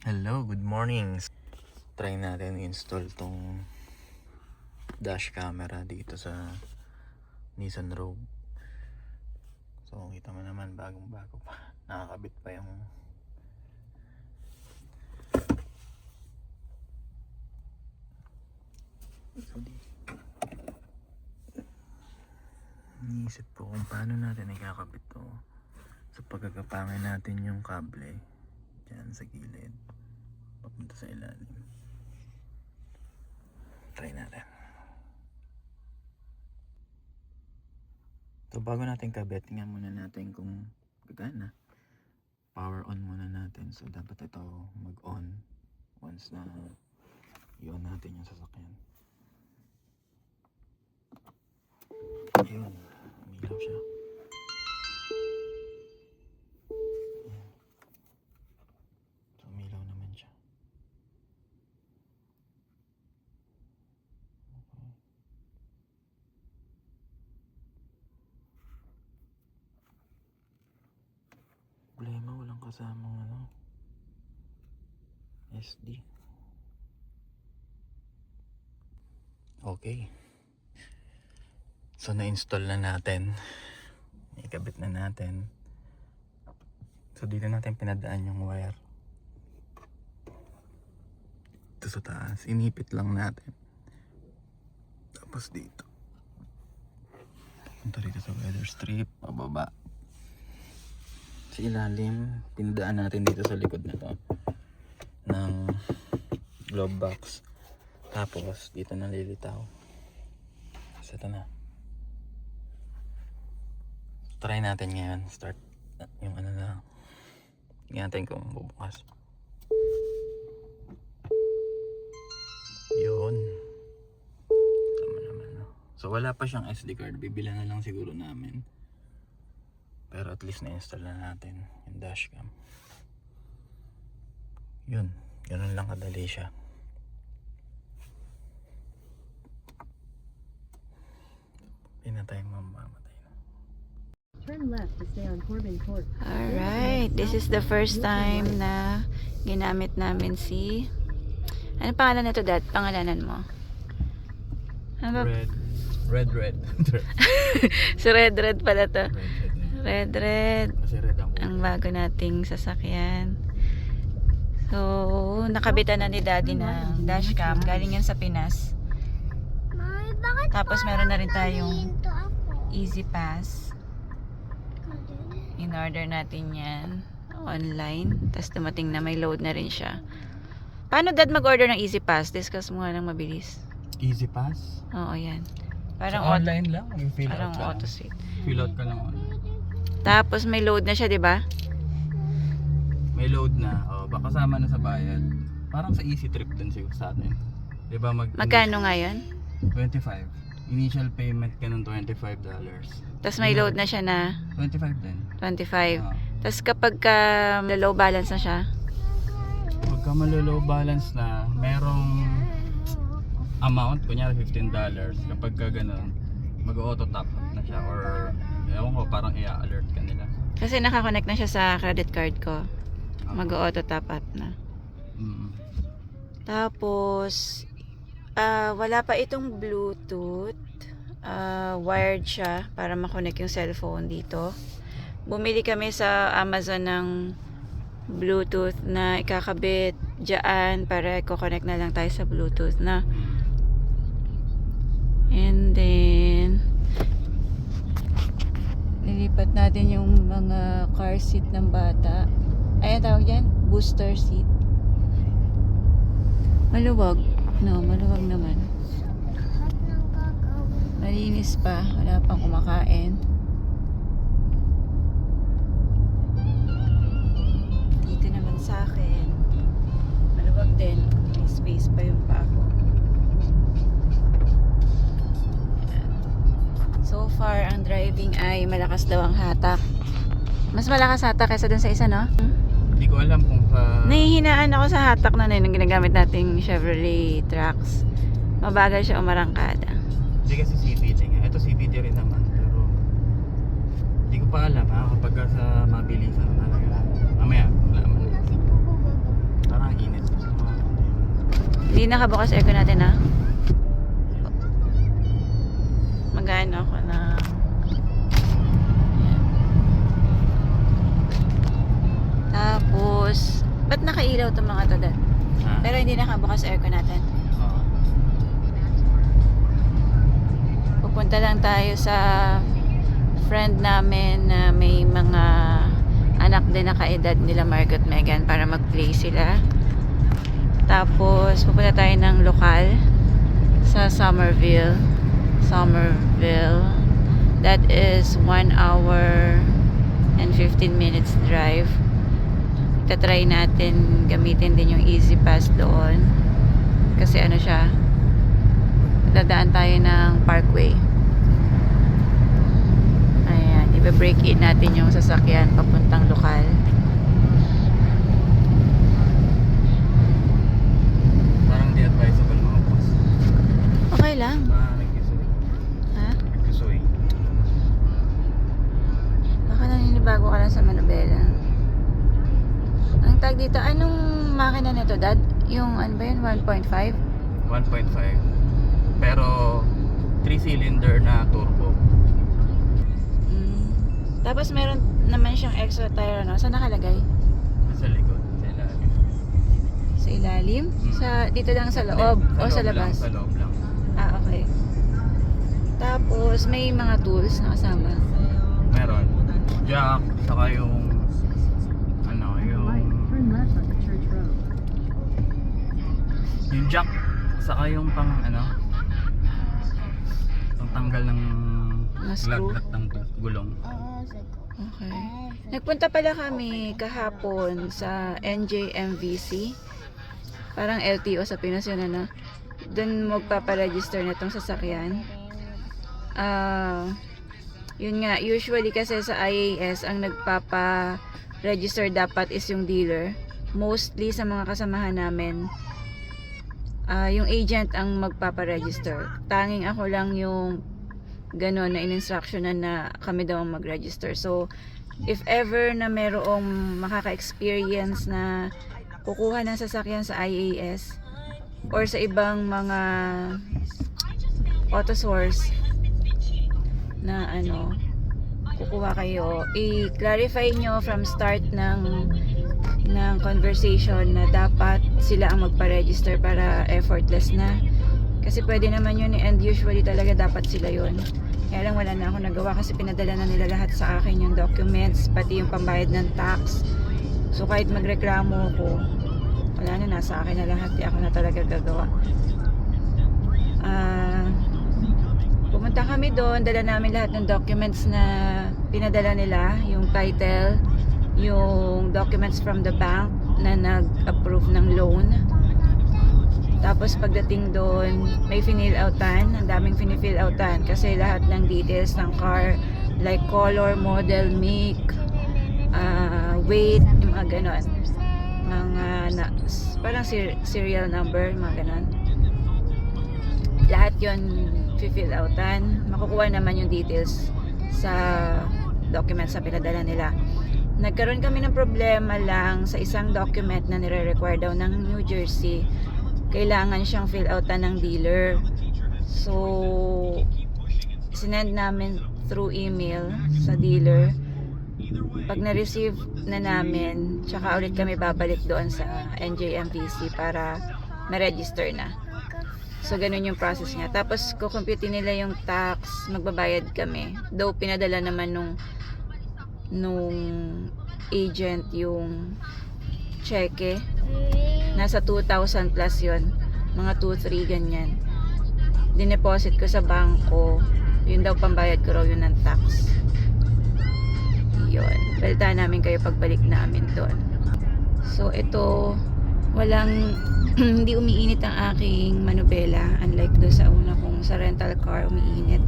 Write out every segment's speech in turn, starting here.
Hello, good morning. Try natin i-install tong dash camera dito sa Nissan Rogue. So kita mo naman, bagong bago pa, nakakabit pa yung iniisip ko kung paano natin ikakabit to. So pagkakapangin natin yung kable dyan sa gilid papunta sa ilalim. Try natin. So bago natin kabit, tingnan muna natin kung gagana. Power on muna natin. So dapat ito mag-on once na i-on natin yung sasakyan. Ayun, umilaw siya. Ayan. So umilaw naman siya. Okay. Problema, walang kasamang SD. Okay. So na-install na natin. Ikabit na natin. So dito natin pinadaan yung wire. Ito sa taas. Inipit lang natin. Tapos dito. Punta rito sa weather strip. Pababa. Sa ilalim, pinadaan natin dito sa likod na to ng glove box. Tapos dito nalilitaw. So ito na. Try natin ngayon. Start yung na. Tingnan natin kung bubukas. Yun. Tama naman, no? So wala pa siyang SD card. Bibila na lang siguro namin. Pero at least na-install na natin yung dashcam. Yun. Ganun lang kadali siya. Hindi na tayong mamamatay na. Turn left to stay on Corbin Court. Alright, this is the first time na ginamit namin si... Ano pangalan na to, Dad? Pangalanan mo? Ano ba? Red. Si Red pala to. Red. Red. Kasi red Ang bago nating sasakyan. So, nakabitan na ni Daddy ng dashcam. Galing yan sa Pinas. Tapos meron na rin tayong Easy Pass. In-order natin yan online. Tapos dumating na, may load na rin siya. Paano, Dad, mag-order ng Easy Pass? Discuss mo nga ng mabilis. Easy Pass? Oo, yan. Parang so, online lang? Fill parang out ka auto seat. Fill out ka lang online. Tapos may load na siya, di ba? May load na. Oh, baka kasama na sa bayad. Parang sa easy trip din siguro sa atin. Di ba Magkano nga yun? 25. Initial payment ka ng $25. Tapos may load na siya na 25 din. 25. Ah. Tapos kapag ka low balance na siya, Pagka malo-low balance na, merong amount, kunyari $15. Kapag ka ganun, mag-auto top up na siya or ewan ko, parang i-alert ka nila. kasi nakakonect na siya sa credit card ko, mag-auto top up na. Tapos wala pa itong Bluetooth. Wired siya para makonect yung cellphone dito. Bumili kami sa Amazon ng Bluetooth na ikakabit dyan para i-connect na lang tayo sa Bluetooth na. And then nilipat natin yung mga car seat ng bata. Ayan tawag yan? Booster seat. Maluwag. No, maluwag naman. Malinis pa. Wala pang kumakain. Dito naman sa akin. Maluwag din. May space pa yung pako. Ayan. So far, ang driving ay malakas daw ang hatak. Mas malakas hatak kaysa dun sa isa, no? Hindi ko alam kung Nahihinaan ako sa hatak na yung ginagamit nating Chevrolet Trax. Mabagal siya umarangkada. Hindi kasi CVT nga. Ito CVT rin naman. Pero hindi ko pa alam kapag sa mabilisan talaga. Mamaya, wala man. Parang Hindi nakabukas aircon natin, ha? Magano ako na... Ayan. Tapos, ba't nakailaw itong mga to, Dad? Ha? Pero hindi nakabukas aircon natin. Oo. Pupunta lang tayo sa friend namin na may mga anak din na kaedad nila Margot Megan para mag-play sila. Tapos pupunta tayo ng lokal sa Somerville. That is 1 hour and 15 minutes drive. Tatry natin gamitin din yung Easy Pass doon. Kasi ano siya, dadaan tayo ng Parkway. Ayan, i-break in natin yung sasakyan papuntang lokal. Parang di advisable mga boss. Okay lang. Nagkisoy. Ha? Nagkisoy. Baka naninibago ka lang sa Manobela. Ang tag dito, anong makina nito, Dad? Yung ano ba yun? 1.5? 1.5. Pero 3-cylinder na turbo. Tapos meron naman siyang extra tire, no? Saan nakalagay? Sa likod. Sa ilalim. Sa ilalim? Sa, dito lang sa loob o sa labas? Sa loob lang. Ah, okay. Tapos may mga tools na kasama. Meron. Jack, saka yung ano, Right, turn left on the church road. yung jack, saka yung pang ano, pang tanggal ng Na screw? laglat ng gulong. Okay. Nagpunta pala kami kahapon sa NJMVC. Parang LTO sa Pinas yun, ano? Doon magpaparegister na itong sasakyan. Yun nga, usually kasi sa IAS, ang nagpapa-register dapat is yung dealer. Mostly sa mga kasamahan namin, yung agent ang magpapa-register. Tanging ako lang yung gano'n na in-instructionan na kami daw ang mag-register. So, if ever na merong makaka-experience na kukuha ng sasakyan sa IAS or sa ibang mga auto source na ano, kukuha kayo, i-clarify nyo from start ng conversation na dapat sila ang magpa-register para effortless na. Kasi pwede naman yun and usually talaga dapat sila yun. Kaya lang wala na ako nagawa kasi pinadala na nila lahat sa akin yung documents, pati yung pambayad ng tax. So kahit magreklamo ko, wala na, nasa akin na lahat, di ako na talaga gagawa. Pumunta kami doon, dala namin lahat ng documents na pinadala nila, yung title, yung documents from the bank na nag-approve ng loan. Tapos pagdating doon, may finill outan, ang daming finill outan kasi lahat ng details ng car, like color, model, make, weight, yung mga ganon. Parang serial number, mga ganon. Lahat yon fill outan. Makukuha naman yung details sa documents na pinadala nila. Nagkaroon kami ng problema lang sa isang document na nire-require daw ng New Jersey. Kailangan siyang fill outan ng dealer. So, sinend namin through email sa dealer. Pag na-receive na namin, tsaka ulit kami babalik doon sa NJMVC para ma-register na. So, ganun yung process niya. Tapos, kukompute nila yung tax, magbabayad kami. Though, pinadala naman nung agent yung cheque. Nasa 2,000 plus yon, mga 2-3 ganyan. Dineposit ko sa bangko, yun daw pambayad ko raw yun ng tax. Yun, balita namin kayo pagbalik namin doon. So ito, walang hindi umiinit ang aking manubela, unlike do sa una kong sa rental car umiinit.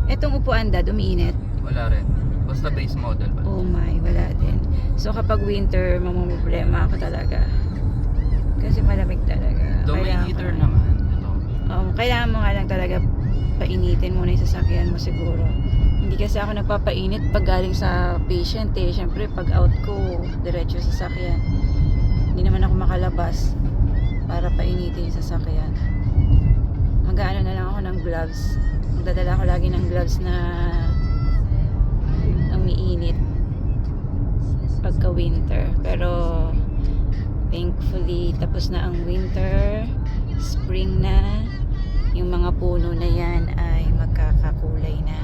Etong upuan, Dad, umiinit? Wala rin. Basta base model ba? Oh my, wala din. So kapag winter, mamumroblema ako talaga. Kasi malamig talaga. Though may Kailangan heater ko- naman. Ito. kailangan mo nga lang talaga painitin muna yung sasakyan mo siguro. Hindi kasi ako nagpapainit pag galing sa patient eh. Siyempre pag out ko, diretso sa sasakyan. Hindi naman ako makalabas. para painitin yung sasakyan. Mag-aano na lang ako ng gloves. Magdadala ako lagi ng gloves na umiinit pagka winter. Pero thankfully tapos na ang winter, spring na. Yung mga puno na yan ay magkakakulay na.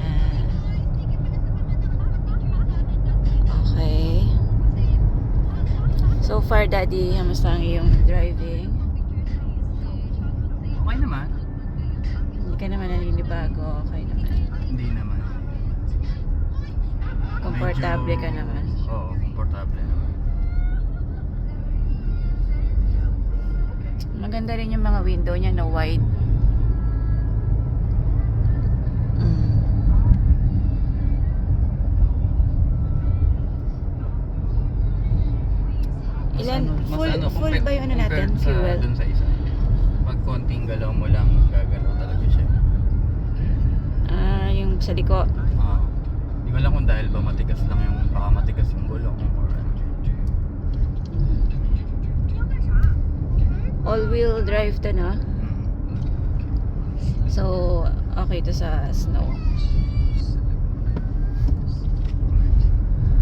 Okay. So far, Daddy, kamusta ang iyong driving? Okay naman. Hindi ka naman naninibago. Okay naman. Hindi naman. Komportable ka naman. Oo, komportable naman. Maganda rin yung mga window niya na wide. Ilan? Full ba yung ano natin? Fuel? Dun sa isa. Pag konting galaw mo lang, gagalaw talaga siya. Ah, yung sa liko. Hindi ko lang kung dahil ba matigas lang yung, baka matigas yung gulong or ano. All-wheel drive to, no? So, okay to sa snow.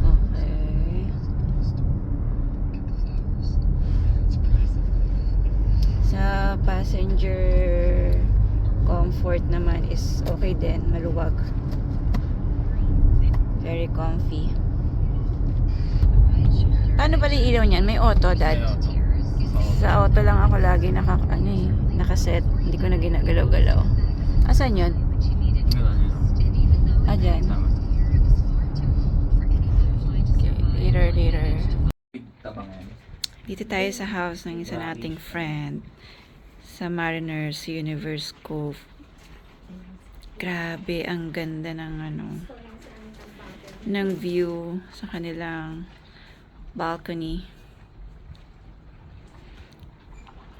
Okay. Sa passenger comfort naman is okay din, maluwag. Very comfy. Paano pala yung ilaw niyan? May auto, Dad? Sa auto lang ako lagi nakaset. Hindi ko na ginagalaw-galaw. Asan yun? Ah, dyan. Okay, later. Dito tayo sa house ng isa nating friend sa Mariners Universe Cove. Grabe, ang ganda ng view sa kanilang balcony.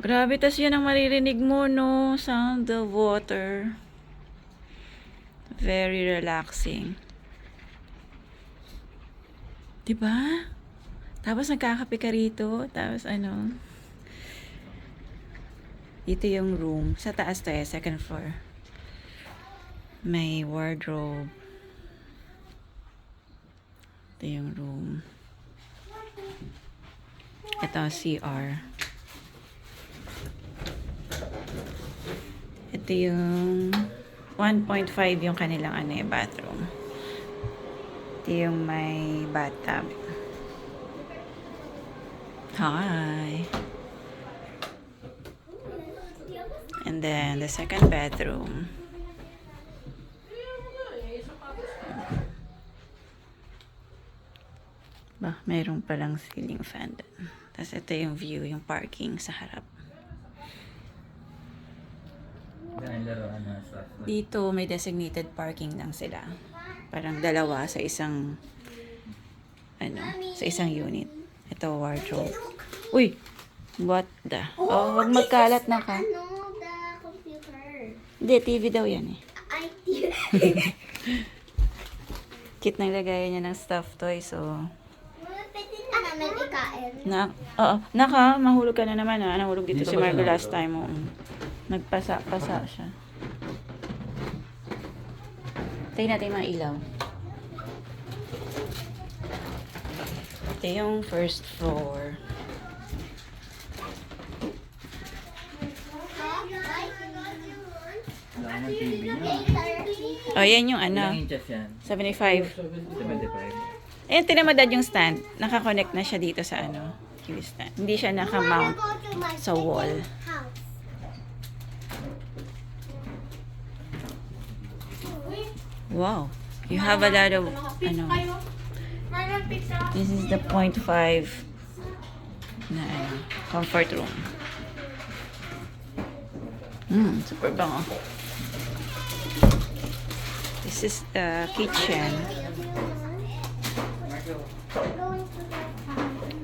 Grabe, tas yun ang maririnig mo, no? Sound of water. Very relaxing. Diba? Tapos nagkakape ka rito. Tapos dito yung room. Sa taas to second floor. May wardrobe. Ito yung room. Ito CR. Ito yung 1.5 yung kanilang bathroom. Ito yung may bathtub. Hi! And then the second bedroom. Mayroon palang ceiling fan dun. Tapos ito yung view, yung parking sa harap. Dito may designated parking lang sila. Parang dalawa sa isang sa isang unit. Ito wardrobe. Uy! What the? Oh, wag magkalat na ka. The computer. Hindi, TV daw yan eh. I Cute na lagayan niya ng stuffed toy, so... Pwede na namin ikain. Mahulog ka na naman ha. Nahulog dito si Margo last time. Nagpasa-pasa siya. Tayo natin yung mga ilaw. Ito yung first floor. Oh, yan yung Ilang inches yan? 75. 75. Ayan, tinamadad yung stand. Naka-connect na siya dito sa TV stand. Hindi siya naka-mount sa wall. Wow. You have a lot of, this is the 0.5 na comfort room. Super bango. This is the kitchen.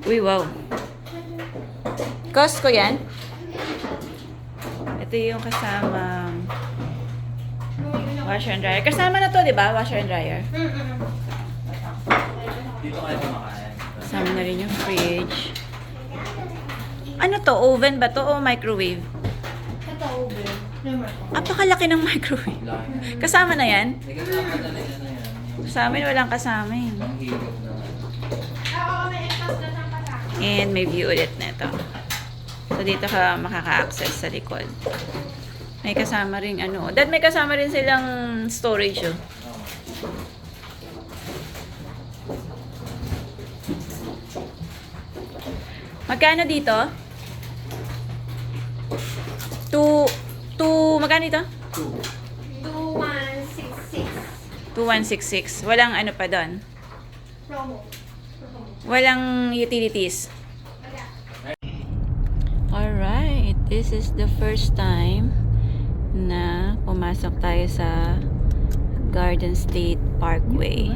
Uy, wow. Costco yan? Ito yung kasamang washer and dryer. Kasama na to, di ba? Washer and dryer. Dito kayo kumakain. Kasama na rin yung fridge. Ano to? Oven ba to o microwave? Ito, oven. Apakalaki ng microwave. Kasama na yan? May kasama talaga na yan. Sa amin walang kasama eh. Panghigop na. Oo, may exhaust na siyang kasama. And may view ulit na ito. So dito ka makaka-access sa likod. May kasama rin ano. Dad, may kasama rin silang storage oh. Magkano dito? Magkano dito? 2166. 2166. Walang ano pa doon. Promo. Walang utilities. Wala. Alright, this is the first time na pumasok tayo sa Garden State Parkway.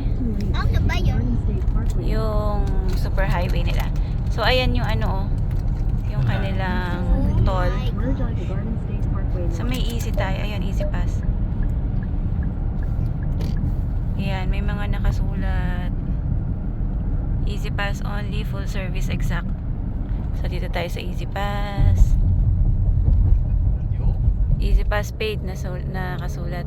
Ano ba yun? Garden State Parkway. Yung super highway nila. So, ayan yung ano, yung kanilang toll. Merge onto Garden State Parkway. So, may easy tayo. Ayan, easy pass. Ayan, may mga nakasulat. Easy pass only, full service exact. So, dito tayo sa easy pass. Easy pass paid na nakasulat.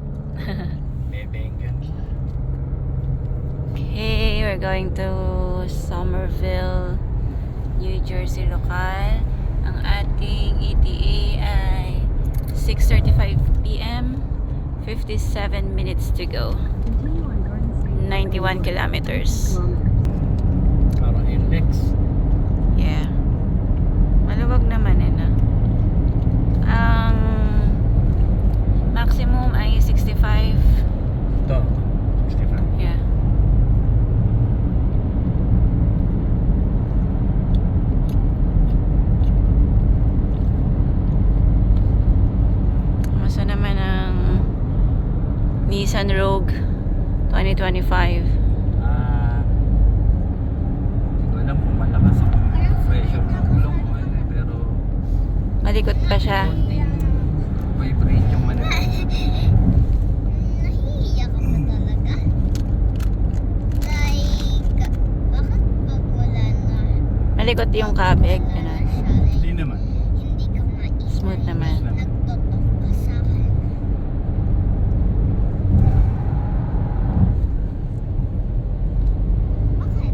Okay, we're going to Somerville, New Jersey local. Ang ating ETA ay 6:35 p.m. 57 minutes to go. Continue on Garden State 91 kilometers. Parang index. Yeah. Maluwag naman eh na. Ang maximum ay 65. Ito. 65. Yeah. Masa naman ang Nissan Rogue 2025. Hindi ko alam kung malakas ang pressure ng gulong o ano, pero Malikot pa siya. vibrate yung manila. Nahihiya ka ba talaga? Like, bakit pag wala na? Malikot yung kabig. Wala Ganun. na siya, Hindi naman. hindi ka maisip. Smooth naman. Nagtotok ka sa akin. Bakit?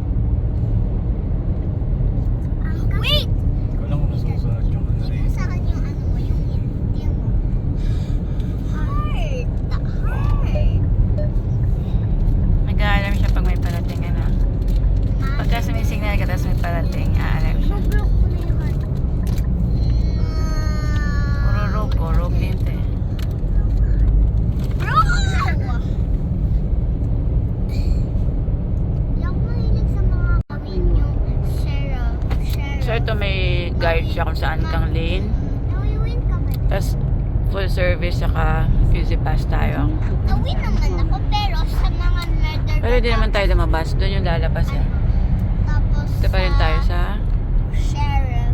Wait! Hindi ko alam kung nasusunod yung ano Hindi eh. mo sa akin yung ano mo, yung hindi mo. Heart! Heart! Nag-aalarm siya pag may parating. Ano. Pagka sumisignal ka tapos may parating, aalarm siya. Mablock ko na yung heart. Puro rogue din to eh. Bro! Hindi ako mahilig sa mga kawin yung sheriff. So ito may guide siya kung saan kang lane. Nawin ka ba? Tapos full service saka easy pass tayo. Nawin naman ako pero sa mga murder. Pero di naman tayo lumabas. Doon yung lalabas eh. Tapos Ito pa rin tayo sa sheriff,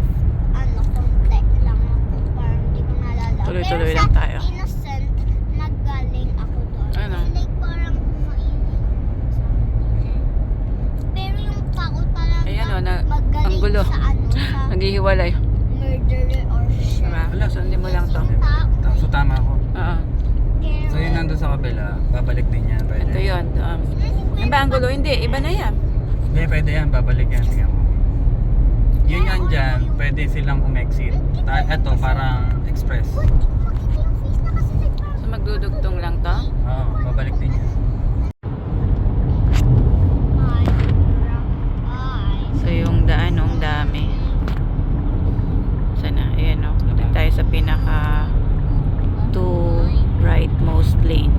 ano, konti lang ako. Parang hindi ko naalala. Tuloy-tuloy Pero lang sa tayo. innocent, naggaling ako doon. Ano? Like parang mainit. Pero yung pako talaga Ayan o, magaling ang gulo. sa ano, sa Naghihiwalay. murderer or sheriff. Diba? Wala, sundin mo lang to. So tama ako. Oo. Pero, So yun nandun sa kabila, babalik din yan. Pwede. Ito yun. Ano ba ang gulo? Hindi, iba na yan. Hindi, pwede yan. Babalik yan. Tingnan mo. Yun yan dyan, pwede silang umexit. Ito, parang express. Wait, hindi ko makita yung face na kasi nagparang. So magdudugtong lang to. Oo, babalik din yan. So yung daan, ang dami. Sana, ayan o. Dito tayo sa pinaka to rightmost lane.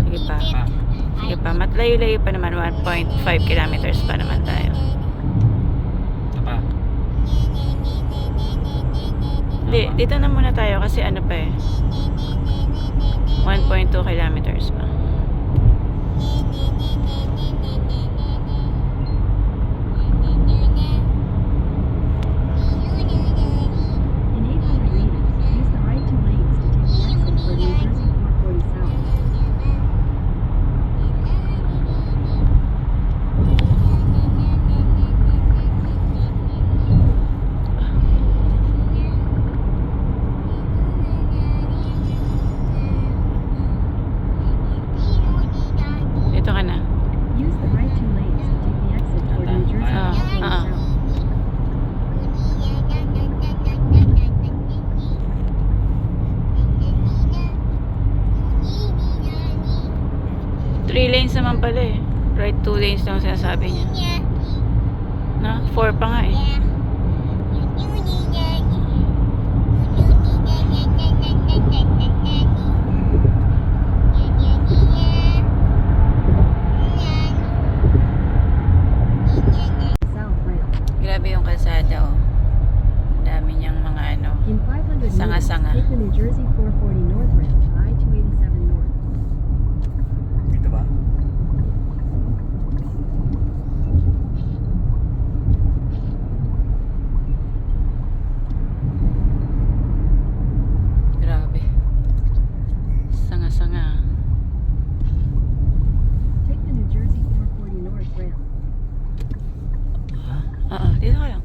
Sige pa. Ah, Sige pa. Matlayo-layo pa naman. 1.5 kilometers pa naman tayo. ito pa. Hindi, dito na muna tayo kasi ano pa eh. 1.2 kilometers pa. In 800 meters, use the right two lanes to take the exit for New Jersey 440 South. naman pala eh. Right 2 lanes lang sinasabi niya. Na? 4 pa nga eh. South ramp. Grabe yung kalsada oh. Ang dami niyang mga ano. In 500 meters, Sanga-sanga. take the New Jersey 440 North ramp to I-287 North. Dito ba? Grabe. Sanga-sanga. Take the New Jersey 440 North ramp. Dito ka lang.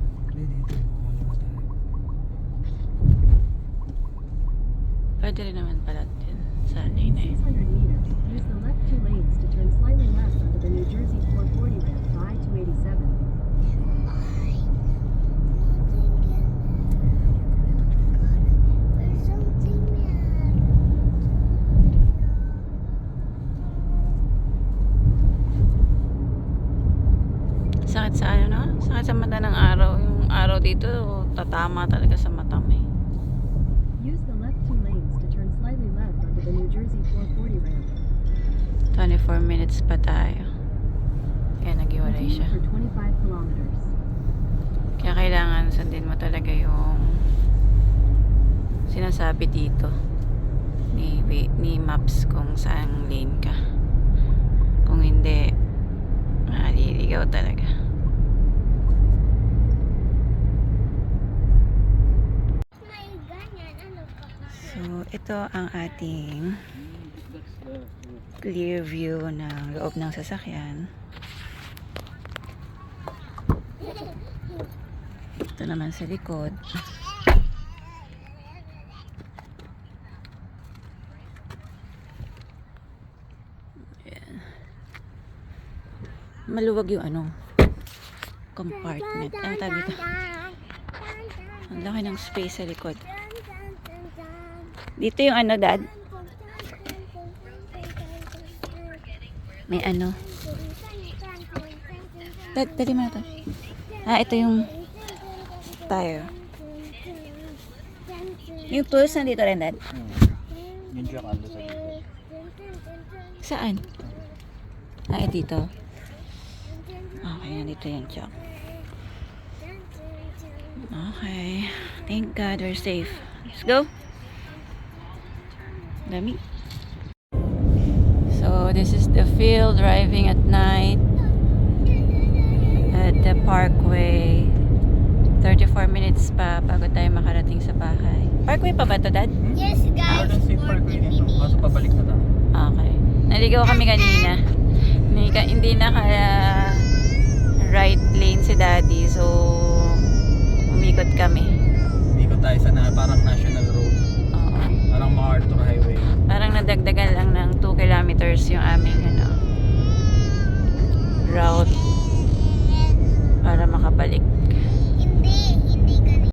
Pwede rin naman pala din sa lane na In yun. 600 meters, use the left 2 lanes to turn slightly left onto the New Jersey 440 ramp to I-287. Sakit sa ano no? Sakit sa mata ng araw. Yung araw dito, tatama talaga sa mata mo eh. Use the left 2 lanes to turn slightly left onto the New Jersey 440 ramp. 24 minutes pa tayo. Kaya nag-iwalay Continue siya. for 25 kilometers. Kaya kailangan sundin mo talaga yung sinasabi dito ni maps kung saan lane ka. Kung hindi, maliligaw talaga. So, ito ang ating clear view ng loob ng sasakyan. Ito naman sa likod. Ayan. Maluwag yung ano, compartment. Ano tawag dito? Ang laki ng space sa likod. Dito yung ano, Dad? May ano? Dad, dali mo na to. Ito yung tire. Yung tools nandito rin, Dad? Yung jack ando sa dito. Saan? Dito. Okay, nandito yung jack. Okay. Thank God we're safe. Let's go. Dami. So, this is the field driving at night at the parkway. 34 minutes pa bago tayo makarating sa bahay. Parkway pa ba to, Dad? Yes, guys. Garden State Park yun ito. Kaso pabalik na tayo. Okay. Naligaw kami kanina. Hindi na kaya right lane si Daddy. So, umikot kami. Ikot tayo sa parang national road. Oo. Parang MacArthur Highway. Parang nadagdagan lang ng 2 kilometers yung aming route para makabalik.